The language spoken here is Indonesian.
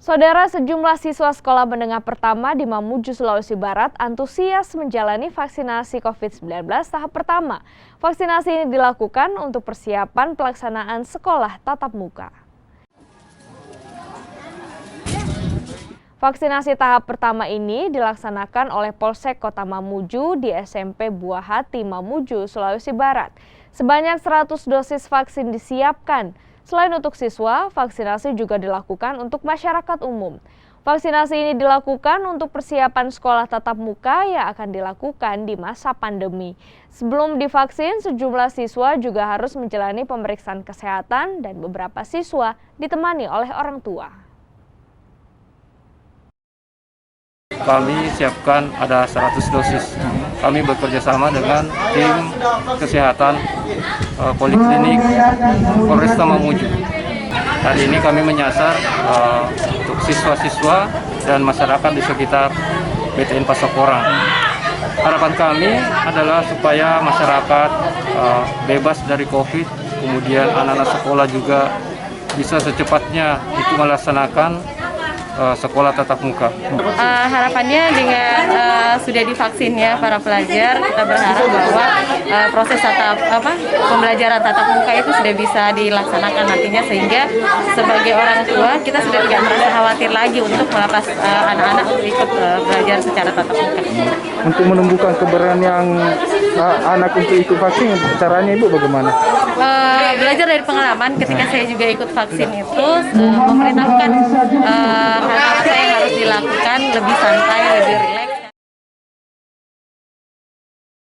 Saudara, sejumlah siswa sekolah menengah pertama di Mamuju, Sulawesi Barat antusias menjalani vaksinasi COVID-19 tahap pertama. Vaksinasi ini dilakukan untuk persiapan pelaksanaan sekolah tatap muka. Vaksinasi tahap pertama ini dilaksanakan oleh Polsek Kota Mamuju di SMP Buah Hati, Mamuju, Sulawesi Barat. Sebanyak 100 dosis vaksin disiapkan. Selain untuk siswa, vaksinasi juga dilakukan untuk masyarakat umum. Vaksinasi ini dilakukan untuk persiapan sekolah tatap muka yang akan dilakukan di masa pandemi. Sebelum divaksin, sejumlah siswa juga harus menjalani pemeriksaan kesehatan dan beberapa siswa ditemani oleh orang tua. Kami siapkan ada 100 dosis. Kami bekerja sama dengan tim kesehatan Poliklinik Polresta Mamuju. Hari ini kami menyasar untuk siswa-siswa dan masyarakat di sekitar BTN Pasaporang. Harapan kami adalah supaya masyarakat bebas dari COVID, kemudian anak-anak sekolah juga bisa secepatnya itu melaksanakan sekolah tatap muka. Harapannya dengan sudah divaksinnya para pelajar, kita berharap bahwa proses pembelajaran tatap muka itu sudah bisa dilaksanakan nantinya, sehingga sebagai orang tua kita sudah tidak merasa khawatir lagi untuk melepas anak-anak untuk ikut belajar secara tatap muka. Untuk menumbuhkan keberanian anak untuk ikut vaksin, caranya Ibu bagaimana? Belajar dari pengalaman ketika saya juga ikut vaksin itu, memberitahukan hal-hal yang harus dilakukan lebih santai, lebih rileks.